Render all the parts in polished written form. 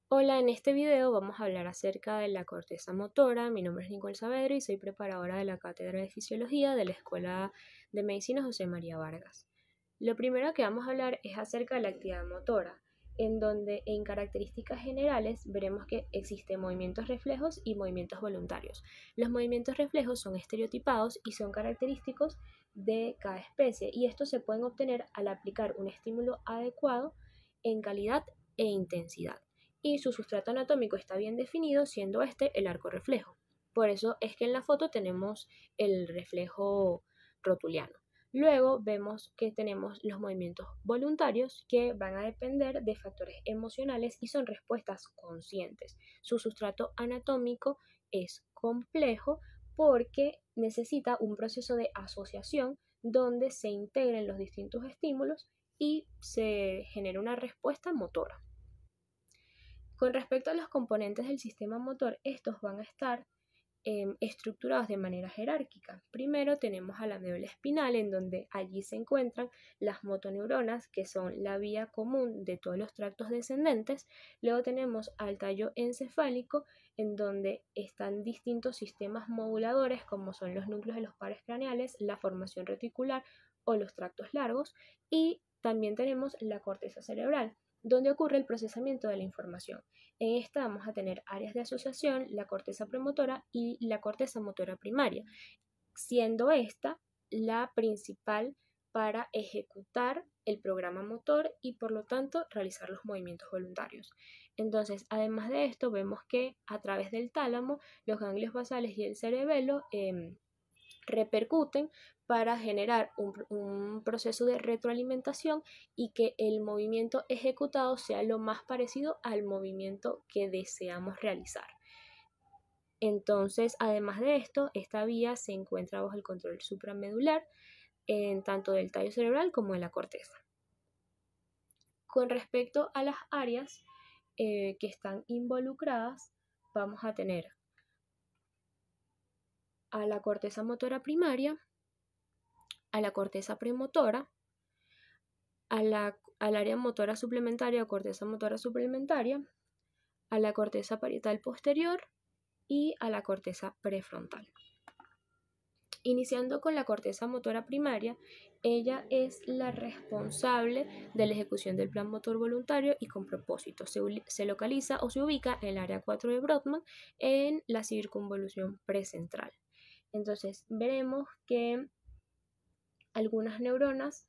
Hola, en este video vamos a hablar acerca de la corteza motora. Mi nombre es Nicole Saavedra y soy preparadora de la Cátedra de Fisiología de la Escuela de Medicina José María Vargas. Lo primero que vamos a hablar es acerca de la actividad motora, en donde en características generales veremos que existen movimientos reflejos y movimientos voluntarios. Los movimientos reflejos son estereotipados y son característicos de cada especie, y estos se pueden obtener al aplicar un estímulo adecuado en calidad e intensidad. Y su sustrato anatómico está bien definido, siendo este el arco reflejo. Por eso es que en la foto tenemos el reflejo rotuliano. Luego vemos que tenemos los movimientos voluntarios, que van a depender de factores emocionales y son respuestas conscientes. Su sustrato anatómico es complejo porque necesita un proceso de asociación donde se integren los distintos estímulos y se genera una respuesta motora. Con respecto a los componentes del sistema motor, estos van a estar estructurados de manera jerárquica. Primero tenemos a la médula espinal, en donde allí se encuentran las motoneuronas, que son la vía común de todos los tractos descendentes. Luego tenemos al tallo encefálico, en donde están distintos sistemas moduladores, como son los núcleos de los pares craneales, la formación reticular o los tractos largos. Y también tenemos la corteza cerebral, donde ocurre el procesamiento de la información. En esta vamos a tener áreas de asociación, la corteza premotora y la corteza motora primaria, siendo esta la principal para ejecutar el programa motor y por lo tanto realizar los movimientos voluntarios. Entonces, además de esto, vemos que a través del tálamo, los ganglios basales y el cerebelo repercuten para generar un proceso de retroalimentación y que el movimiento ejecutado sea lo más parecido al movimiento que deseamos realizar. Entonces, además de esto, esta vía se encuentra bajo el control supramedular, tanto del tallo cerebral como de la corteza. Con respecto a las áreas que están involucradas, vamos a tener a la corteza motora primaria, a la corteza premotora, al área motora suplementaria o corteza motora suplementaria, a la corteza parietal posterior y a la corteza prefrontal. Iniciando con la corteza motora primaria, ella es la responsable de la ejecución del plan motor voluntario y con propósito. Se localiza o se ubica en el área 4 de Brodmann, en la circunvolución precentral. Entonces veremos que algunas neuronas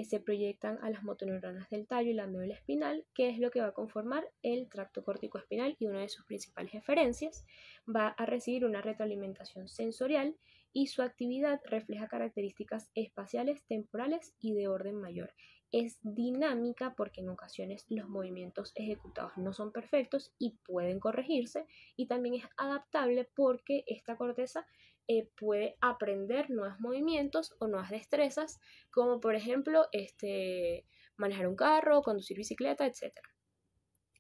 se proyectan a las motoneuronas del tallo y la médula espinal, que es lo que va a conformar el tracto córtico espinal, y una de sus principales eferencias va a recibir una retroalimentación sensorial y su actividad refleja características espaciales, temporales y de orden mayor. Es dinámica porque en ocasiones los movimientos ejecutados no son perfectos y pueden corregirse, y también es adaptable porque esta corteza puede aprender nuevos movimientos o nuevas destrezas, como por ejemplo manejar un carro, conducir bicicleta, etc.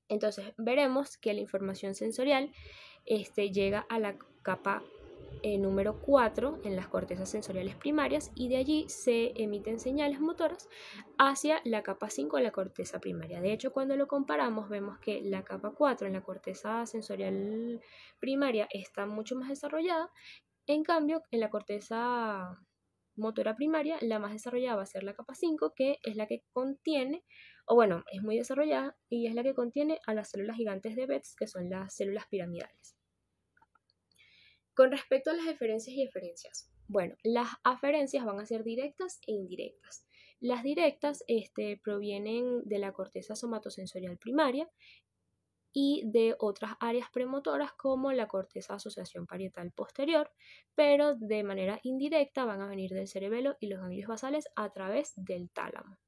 Entonces veremos que la información sensorial llega a la capa número 4 en las cortezas sensoriales primarias, y de allí se emiten señales motoras hacia la capa 5 en la corteza primaria. De hecho, cuando lo comparamos, vemos que la capa 4 en la corteza sensorial primaria está mucho más desarrollada. En cambio, en la corteza motora primaria, la más desarrollada va a ser la capa 5, que es la que contiene, o bueno, es muy desarrollada y es la que contiene a las células gigantes de Betz, que son las células piramidales. Con respecto a las eferencias y eferencias, bueno, las aferencias van a ser directas e indirectas. Las directas provienen de la corteza somatosensorial primaria y de otras áreas premotoras como la corteza asociación parietal posterior, pero de manera indirecta van a venir del cerebelo y los ganglios basales a través del tálamo.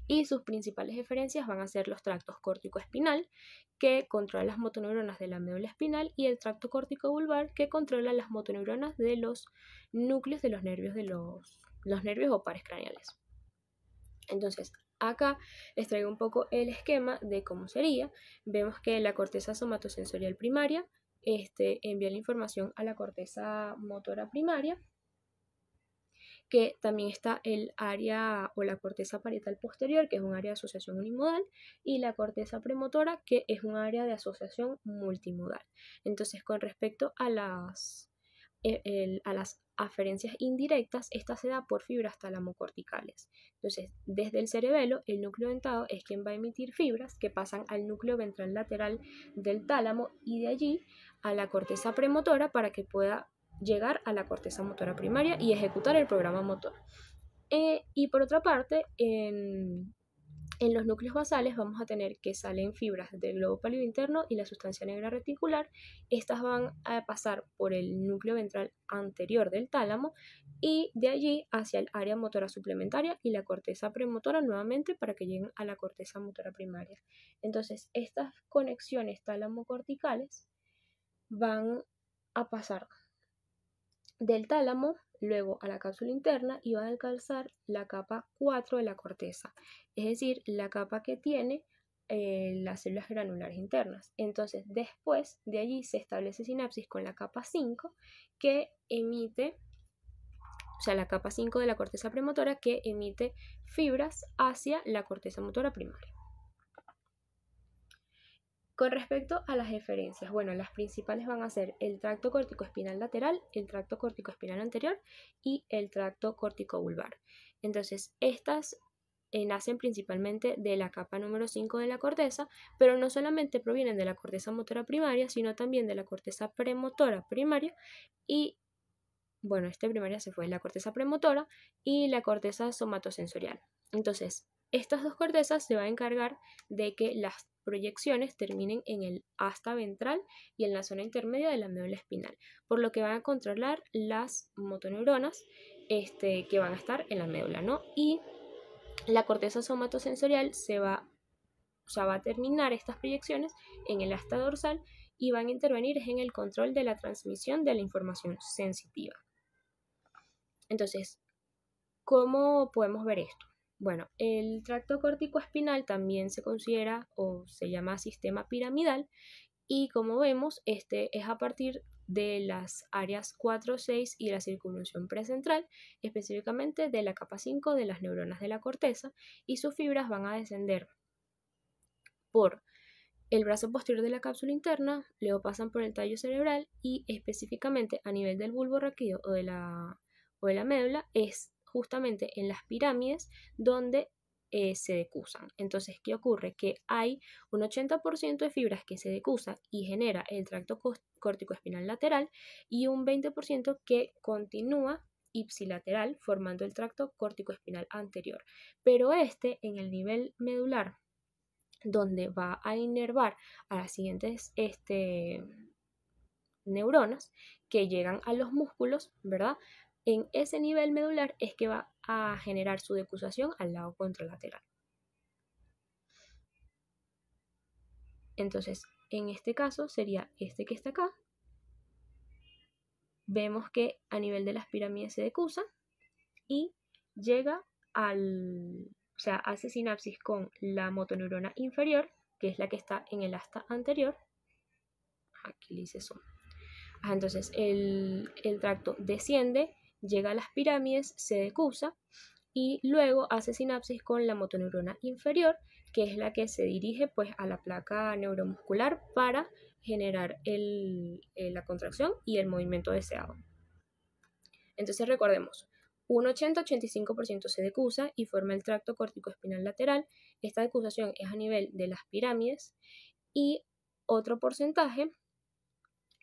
Y sus principales eferencias van a ser los tractos córtico-espinal, que controlan las motoneuronas de la médula espinal, y el tracto córtico-vulvar, que controla las motoneuronas de los núcleos de los nervios los nervios o pares craneales. Entonces, acá les traigo un poco el esquema de cómo sería. Vemos que la corteza somatosensorial primaria envía la información a la corteza motora primaria, que también está el área o la corteza parietal posterior, que es un área de asociación unimodal, y la corteza premotora, que es un área de asociación multimodal. Entonces, con respecto a las aferencias indirectas, esta se da por fibras talamocorticales. Entonces, desde el cerebelo, el núcleo dentado es quien va a emitir fibras que pasan al núcleo ventral lateral del tálamo y de allí a la corteza premotora para que pueda llegar a la corteza motora primaria y ejecutar el programa motor. Y por otra parte, en los núcleos basales vamos a tener que salen fibras del globo pálido interno y la sustancia negra reticular. Estas van a pasar por el núcleo ventral anterior del tálamo y de allí hacia el área motora suplementaria y la corteza premotora nuevamente para que lleguen a la corteza motora primaria. Entonces, estas conexiones tálamo-corticales van a pasar del tálamo luego a la cápsula interna y van a alcanzar la capa 4 de la corteza, es decir, la capa que tiene las células granulares internas. Entonces, después de allí se establece sinapsis con la capa 5 que emite, o sea, la capa 5 de la corteza premotora que emite fibras hacia la corteza motora primaria. Con respecto a las eferencias, bueno, las principales van a ser el tracto corticoespinal lateral, el tracto corticoespinal anterior y el tracto corticobulbar. Entonces, estas nacen principalmente de la capa número 5 de la corteza, pero no solamente provienen de la corteza motora primaria, sino también de la corteza premotora primaria y, bueno, primaria se fue, la corteza premotora y la corteza somatosensorial. Entonces, estas dos cortezas se van a encargar de que las proyecciones terminen en el asta ventral y en la zona intermedia de la médula espinal, por lo que van a controlar las motoneuronas que van a estar en la médula, ¿no? Y la corteza somatosensorial va a terminar estas proyecciones en el asta dorsal y van a intervenir en el control de la transmisión de la información sensitiva. Entonces, ¿cómo podemos ver esto? Bueno, el tracto corticoespinal también se considera o se llama sistema piramidal y como vemos, este es a partir de las áreas 4, 6 y la circunvolución precentral, específicamente de la capa 5 de las neuronas de la corteza, y sus fibras van a descender por el brazo posterior de la cápsula interna, luego pasan por el tallo cerebral y específicamente a nivel del bulbo raquídeo o de la médula es justamente en las pirámides donde se decusan. Entonces, ¿qué ocurre? Que hay un 80% de fibras que se decusa y genera el tracto corticoespinal lateral y un 20% que continúa ipsilateral formando el tracto corticoespinal anterior. Pero en el nivel medular, donde va a inervar a las siguientes neuronas que llegan a los músculos, ¿verdad? En ese nivel medular es que va a generar su decusación al lado contralateral. Entonces, en este caso sería este que está acá. Vemos que a nivel de las pirámides se decusa y llega o sea, hace sinapsis con la motoneurona inferior, que es la que está en el asta anterior. Aquí le hice zoom. Entonces el tracto desciende, llega a las pirámides, se decusa y luego hace sinapsis con la motoneurona inferior, que es la que se dirige pues a la placa neuromuscular para generar la contracción y el movimiento deseado. Entonces recordemos, un 80-85% se decusa y forma el tracto corticoespinal lateral. Esta decusación es a nivel de las pirámides y otro porcentaje,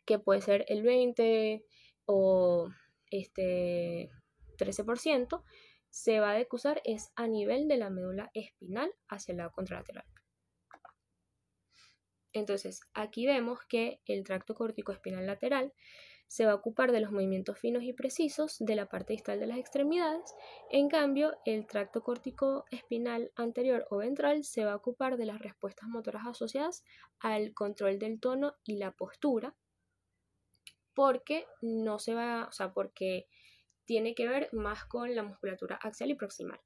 que puede ser el 20 o 13%, se va a decusar es a nivel de la médula espinal hacia el lado contralateral. Entonces, aquí vemos que el tracto corticoespinal lateral se va a ocupar de los movimientos finos y precisos de la parte distal de las extremidades. En cambio, el tracto corticoespinal anterior o ventral se va a ocupar de las respuestas motoras asociadas al control del tono y la postura, porque porque tiene que ver más con la musculatura axial y proximal.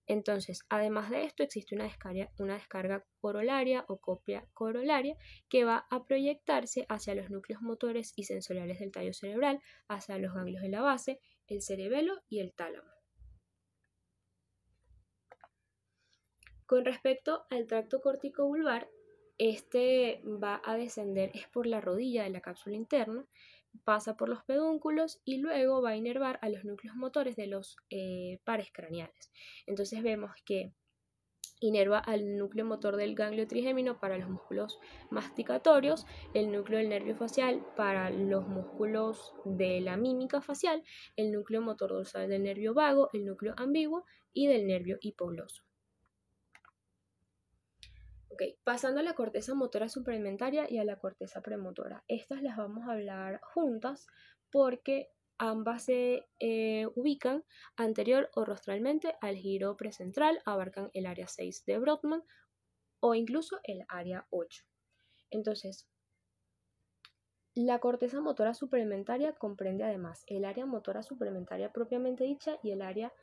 Entonces, además de esto, existe una descarga corolaria o copia corolaria que va a proyectarse hacia los núcleos motores y sensoriales del tallo cerebral, hacia los ganglios de la base el cerebelo y el tálamo. Con respecto al tracto córtico vulvar, este va a descender es por la rodilla de la cápsula interna, pasa por los pedúnculos y luego va a inervar a los núcleos motores de los pares craneales. Entonces vemos que inerva al núcleo motor del ganglio trigémino para los músculos masticatorios, el núcleo del nervio facial para los músculos de la mímica facial, el núcleo motor dorsal del nervio vago, el núcleo ambiguo y del nervio hipogloso. Pasando a la corteza motora suplementaria y a la corteza premotora. Estas las vamos a hablar juntas porque ambas se ubican anterior o rostralmente al giro precentral, abarcan el área 6 de Brodmann o incluso el área 8. Entonces, la corteza motora suplementaria comprende además el área motora suplementaria propiamente dicha y el área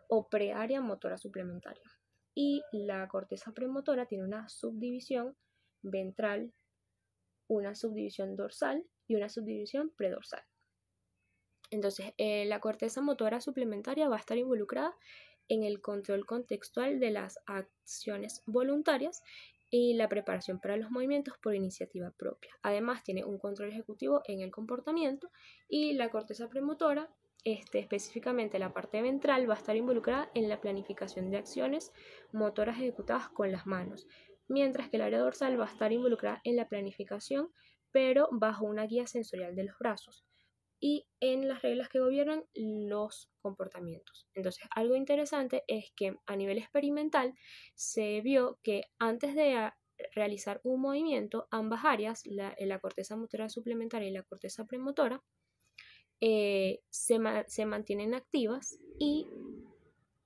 o preárea motora suplementaria. Y la corteza premotora tiene una subdivisión ventral, una subdivisión dorsal y una subdivisión predorsal. Entonces, la corteza motora suplementaria va a estar involucrada en el control contextual de las acciones voluntarias y la preparación para los movimientos por iniciativa propia. Además, tiene un control ejecutivo en el comportamiento y la corteza premotora, específicamente la parte ventral, va a estar involucrada en la planificación de acciones motoras ejecutadas con las manos, mientras que el área dorsal va a estar involucrada en la planificación, pero bajo una guía sensorial de los brazos y en las reglas que gobiernan los comportamientos. Entonces, algo interesante es que a nivel experimental se vio que antes de realizar un movimiento, ambas áreas, la corteza motora suplementaria y la corteza premotora, se mantienen activas y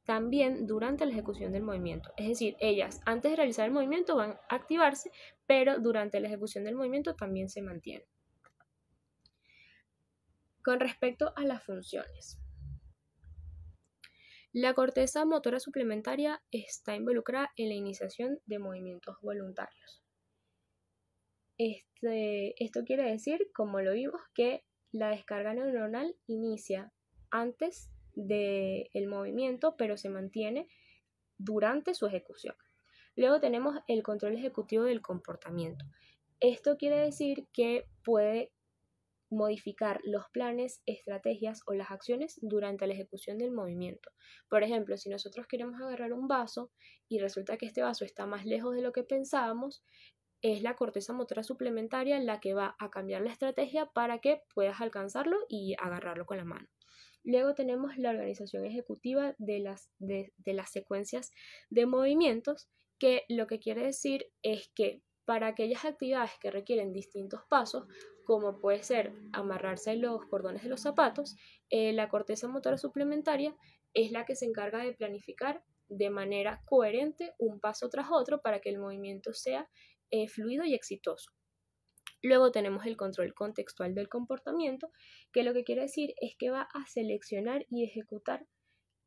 también durante la ejecución del movimiento. Es decir, ellas antes de realizar el movimiento van a activarse, pero durante la ejecución del movimiento también se mantienen. Con respecto a las funciones, la corteza motora suplementaria está involucrada en la iniciación de movimientos voluntarios. Esto quiere decir, como lo vimos, que la descarga neuronal inicia antes del movimiento, pero se mantiene durante su ejecución. Luego tenemos el control ejecutivo del comportamiento. Esto quiere decir que puede modificar los planes, estrategias o las acciones durante la ejecución del movimiento. Por ejemplo, si nosotros queremos agarrar un vaso y resulta que este vaso está más lejos de lo que pensábamos, es la corteza motora suplementaria la que va a cambiar la estrategia para que puedas alcanzarlo y agarrarlo con la mano. Luego tenemos la organización ejecutiva de las secuencias de movimientos, que lo que quiere decir es que para aquellas actividades que requieren distintos pasos, como puede ser amarrarse los cordones de los zapatos, la corteza motora suplementaria es la que se encarga de planificar de manera coherente un paso tras otro para que el movimiento sea fluido y exitoso. Luego tenemos el control contextual del comportamiento, que lo que quiere decir es que va a seleccionar y ejecutar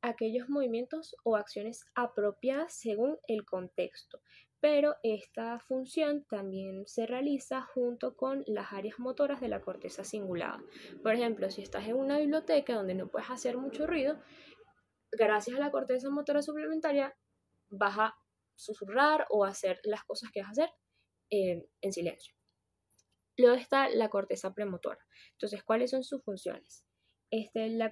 aquellos movimientos o acciones apropiadas según el contexto. Pero esta función también se realiza junto con las áreas motoras de la corteza cingulada. Por ejemplo, si estás en una biblioteca donde no puedes hacer mucho ruido, gracias a la corteza motora suplementaria vas a susurrar o hacer las cosas que vas a hacer en silencio. Luego está la corteza premotora. Entonces, ¿cuáles son sus funciones? La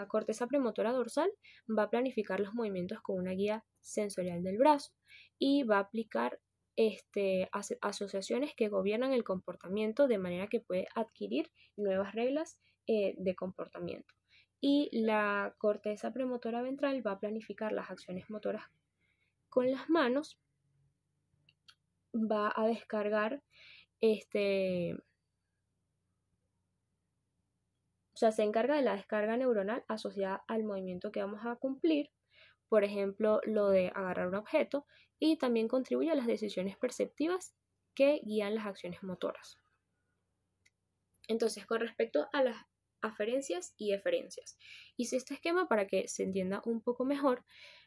corteza premotora dorsal va a planificar los movimientos con una guía sensorial del brazo y va a aplicar asociaciones que gobiernan el comportamiento de manera que puede adquirir nuevas reglas de comportamiento. Y la corteza premotora ventral va a planificar las acciones motoras con las manos, va a descargar se encarga de la descarga neuronal asociada al movimiento que vamos a cumplir, por ejemplo, lo de agarrar un objeto, y también contribuye a las decisiones perceptivas que guían las acciones motoras. Entonces, con respecto a las aferencias y eferencias, hice este esquema para que se entienda un poco mejor.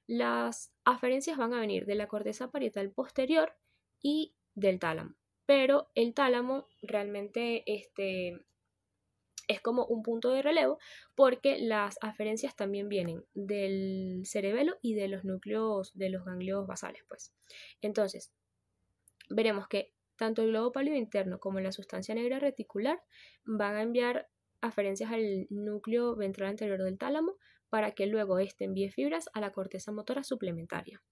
Las aferencias van a venir de la corteza parietal posterior y del tálamo, pero el tálamo realmente es como un punto de relevo porque las aferencias también vienen del cerebelo y de los núcleos de los ganglios basales, pues. Entonces, veremos que tanto el globo pálido interno como la sustancia negra reticular van a enviar aferencias al núcleo ventral anterior del tálamo para que luego éste envíe fibras a la corteza motora suplementaria.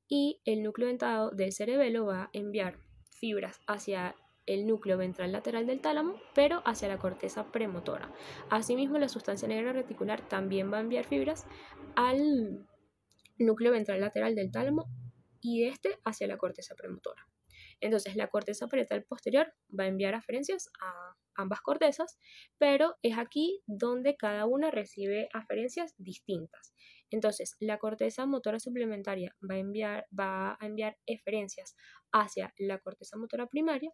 Y el núcleo dentado del cerebelo va a enviar fibras hacia el núcleo ventral lateral del tálamo, pero hacia la corteza premotora. Asimismo, la sustancia negra reticular también va a enviar fibras al núcleo ventral lateral del tálamo y este hacia la corteza premotora. Entonces, la corteza parietal posterior va a enviar aferencias a ambas cortezas, pero es aquí donde cada una recibe aferencias distintas. Entonces, la corteza motora suplementaria va a enviar eferencias hacia la corteza motora primaria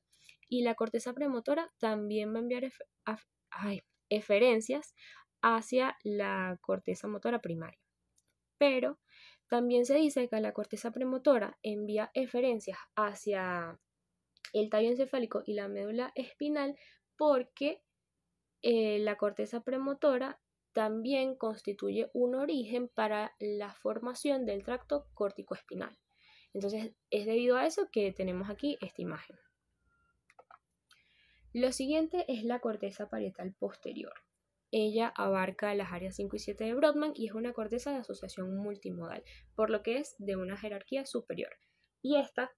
y la corteza premotora también va a enviar eferencias hacia la corteza motora primaria. Pero también se dice que la corteza premotora envía eferencias hacia el tallo encefálico y la médula espinal porque la corteza premotora también constituye un origen para la formación del tracto córtico-espinal. Entonces es debido a eso que tenemos aquí esta imagen. Lo siguiente es la corteza parietal posterior. Ella abarca las áreas 5 y 7 de Brodmann y es una corteza de asociación multimodal, por lo que es de una jerarquía superior. Y esta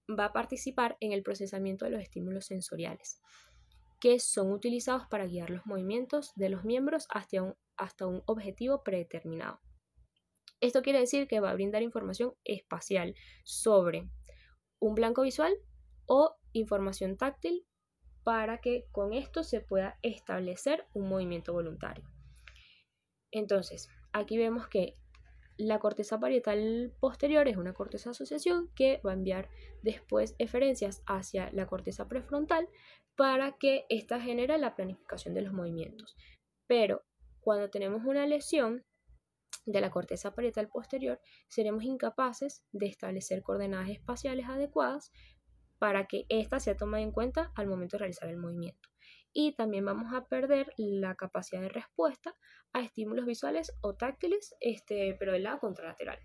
va a participar en el procesamiento de los estímulos sensoriales, que son utilizados para guiar los movimientos de los miembros hasta un objetivo predeterminado. Esto quiere decir que va a brindar información espacial sobre un blanco visual o información táctil para que con esto se pueda establecer un movimiento voluntario. Entonces, aquí vemos que la corteza parietal posterior es una corteza de asociación que va a enviar después eferencias hacia la corteza prefrontal para que ésta genere la planificación de los movimientos. Pero cuando tenemos una lesión de la corteza parietal posterior, seremos incapaces de establecer coordenadas espaciales adecuadas para que ésta sea tomada en cuenta al momento de realizar el movimiento. Y también vamos a perder la capacidad de respuesta a estímulos visuales o táctiles, pero del lado contralateral.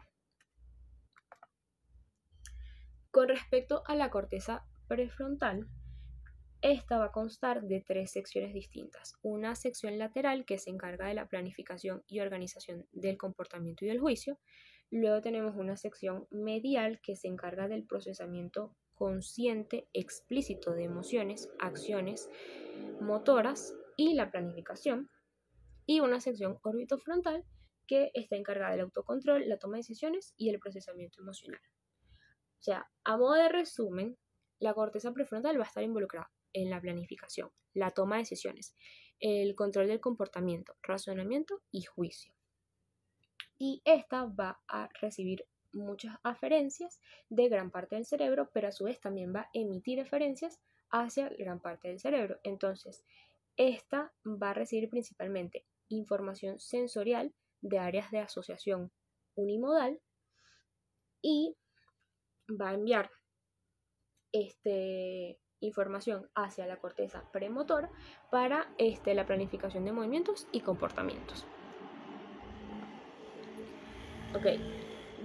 Con respecto a la corteza prefrontal, esta va a constar de 3 secciones distintas. Una sección lateral que se encarga de la planificación y organización del comportamiento y del juicio. Luego tenemos una sección medial que se encarga del procesamiento consciente explícito de emociones, acciones motoras y la planificación, y una sección orbitofrontal que está encargada del autocontrol, la toma de decisiones y el procesamiento emocional. O sea, a modo de resumen, la corteza prefrontal va a estar involucrada en la planificación, la toma de decisiones, el control del comportamiento, razonamiento y juicio. Y esta va a recibir muchas aferencias de gran parte del cerebro, pero a su vez también va a emitir eferencias hacia gran parte del cerebro. Entonces, esta va a recibir principalmente información sensorial de áreas de asociación unimodal y va a enviar información hacia la corteza premotora para la planificación de movimientos y comportamientos. Ok,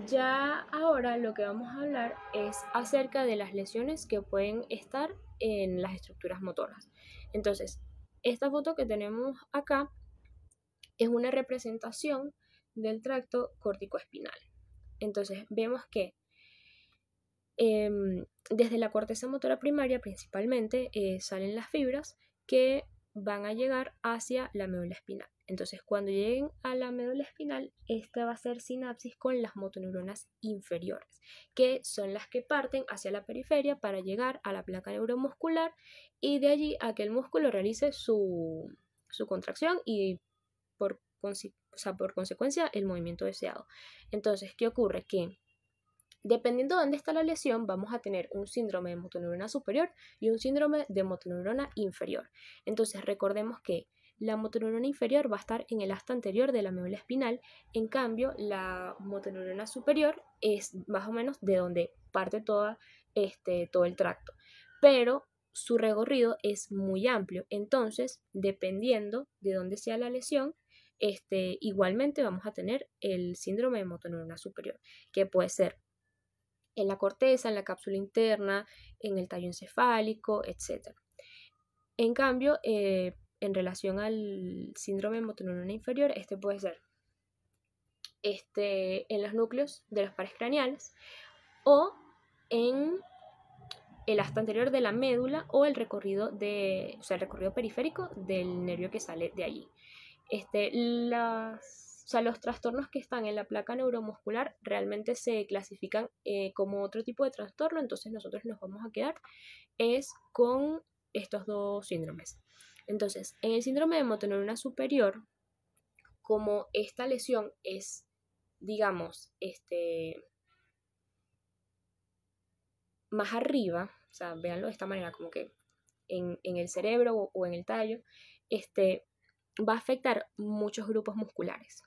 ya ahora lo que vamos a hablar es acerca de las lesiones que pueden estar en las estructuras motoras. Entonces, esta foto que tenemos acá es una representación del tracto córtico-espinal. Entonces, vemos que desde la corteza motora primaria principalmente salen las fibras que van a llegar hacia la médula espinal. Entonces, cuando lleguen a la médula espinal, esta va a hacer sinapsis con las motoneuronas inferiores, que son las que parten hacia la periferia para llegar a la placa neuromuscular y de allí a que el músculo realice su contracción y por consecuencia el movimiento deseado. Entonces, ¿qué ocurre? Que dependiendo de dónde está la lesión, vamos a tener un síndrome de motoneurona superior y un síndrome de motoneurona inferior. Entonces, recordemos que la motoneurona inferior va a estar en el asta anterior de la médula espinal, en cambio, la motoneurona superior es más o menos de donde parte todo el tracto. Pero su recorrido es muy amplio. Entonces, dependiendo de dónde sea la lesión, igualmente vamos a tener el síndrome de motoneurona superior, que puede ser en la corteza, en la cápsula interna, en el tallo encefálico, etc. En cambio, en relación al síndrome de motoneurona inferior, puede ser en los núcleos de los pares craneales o en el asta anterior de la médula o el recorrido el recorrido periférico del nervio que sale de allí. Los trastornos que están en la placa neuromuscular realmente se clasifican como otro tipo de trastorno, entonces nosotros nos vamos a quedar con estos dos síndromes. Entonces, en el síndrome de motoneurona superior, como esta lesión es, digamos, más arriba, o sea, véanlo de esta manera, como que en el cerebro o en el tallo, va a afectar muchos grupos musculares.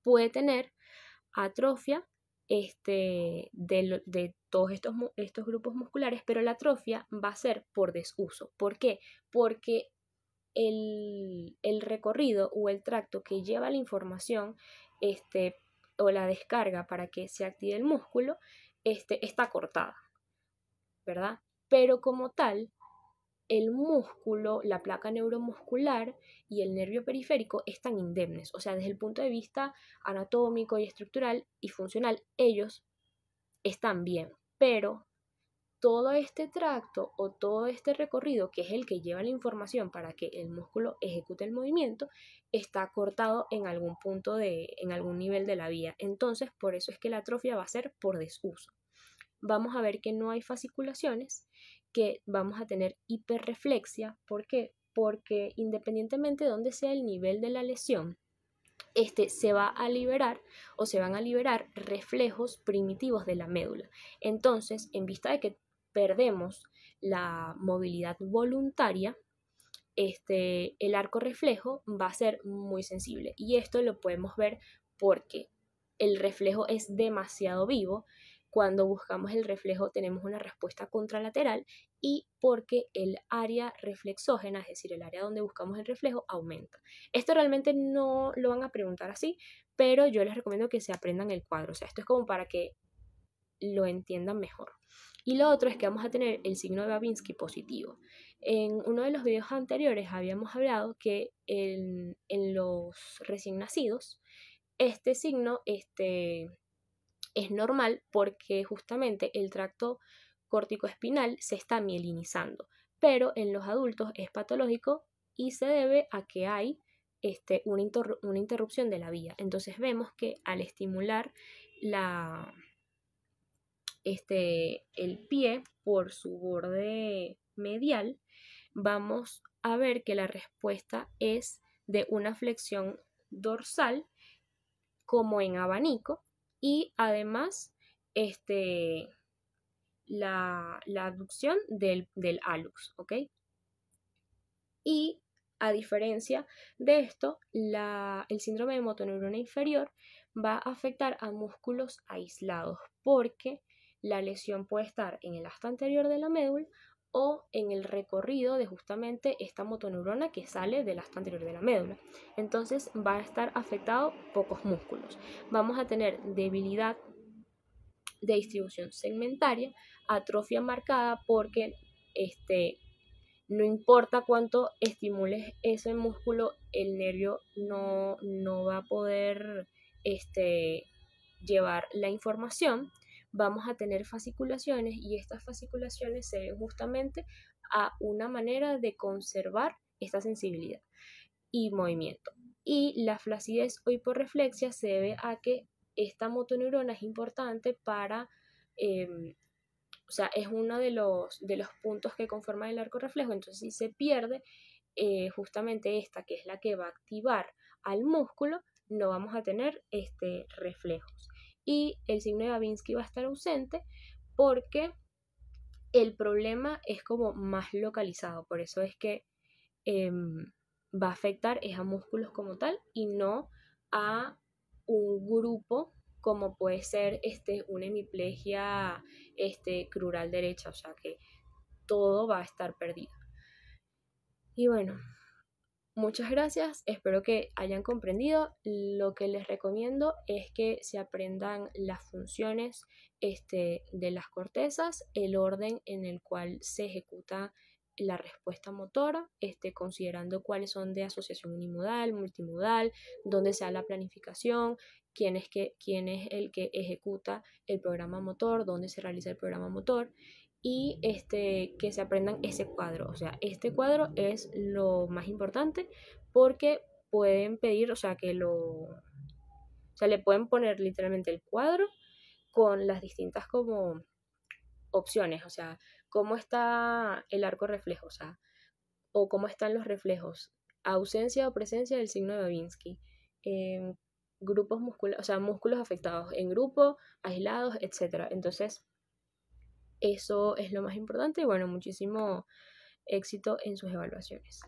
Puede tener atrofia de todos estos grupos musculares, pero la atrofia va a ser por desuso. ¿Por qué? Porque el recorrido o el tracto que lleva la información o la descarga para que se active el músculo está cortada, ¿verdad? Pero como tal, el músculo, la placa neuromuscular y el nervio periférico están indemnes. O sea, desde el punto de vista anatómico y estructural y funcional, ellos están bien. Pero todo este tracto o todo este recorrido, que es el que lleva la información para que el músculo ejecute el movimiento, está cortado en algún punto en algún nivel de la vía. Entonces, por eso es que la atrofia va a ser por desuso. Vamos a ver que no hay fasciculaciones, que vamos a tener hiperreflexia. ¿Por qué? Porque independientemente de dónde sea el nivel de la lesión, se va a liberar o se van a liberar reflejos primitivos de la médula. Entonces, en vista de que perdemos la movilidad voluntaria, el arco reflejo va a ser muy sensible. Y esto lo podemos ver porque el reflejo es demasiado vivo. Cuando buscamos el reflejo tenemos una respuesta contralateral y porque el área reflexógena, es decir, el área donde buscamos el reflejo, aumenta. Esto realmente no lo van a preguntar así, pero yo les recomiendo que se aprendan el cuadro. O sea, esto es como para que lo entiendan mejor. Y lo otro es que vamos a tener el signo de Babinski positivo. En uno de los videos anteriores habíamos hablado que en los recién nacidos este signo es normal porque justamente el tracto corticoespinal se está mielinizando, pero en los adultos es patológico y se debe a que hay una interrupción de la vía. Entonces vemos que al estimular el pie por su borde medial, vamos a ver que la respuesta es de una flexión dorsal como en abanico y además la abducción del hallux, ¿ok? Y a diferencia de esto, el síndrome de motoneurona inferior va a afectar a músculos aislados porque la lesión puede estar en el asta anterior de la médula o en el recorrido de justamente esta motoneurona que sale del asta anterior de la médula. Entonces va a estar afectado pocos músculos. Vamos a tener debilidad de distribución segmentaria, atrofia marcada porque no importa cuánto estimules ese músculo, el nervio no va a poder llevar la información. Vamos a tener fasciculaciones y estas fasciculaciones se ven justamente a una manera de conservar esta sensibilidad y movimiento. Y la flacidez o hiporreflexia se debe a que esta motoneurona es importante para o sea, es uno de los puntos que conforman el arco reflejo. Entonces, si se pierde justamente esta, que es la que va a activar al músculo, no vamos a tener reflejos. Y el signo de Babinski va a estar ausente porque el problema es como más localizado. Por eso es que va a afectar a músculos como tal y no a un grupo como puede ser una hemiplegia crural derecha, o sea que todo va a estar perdido. Y bueno, muchas gracias, espero que hayan comprendido. Lo que les recomiendo es que se aprendan las funciones de las cortezas, el orden en el cual se ejecuta la respuesta motora, considerando cuáles son de asociación unimodal, multimodal, dónde se da la planificación, quién es el que ejecuta el programa motor, dónde se realiza el programa motor, y que se aprendan ese cuadro. O sea, este cuadro es lo más importante porque pueden pedir, o sea, le pueden poner literalmente el cuadro con las distintas como opciones, o sea, cómo está el arco reflejo, o sea, o cómo están los reflejos, ausencia o presencia del signo de Babinski, grupos musculares, o sea, músculos afectados en grupo, aislados, etcétera. Entonces, eso es lo más importante y bueno, muchísimo éxito en sus evaluaciones.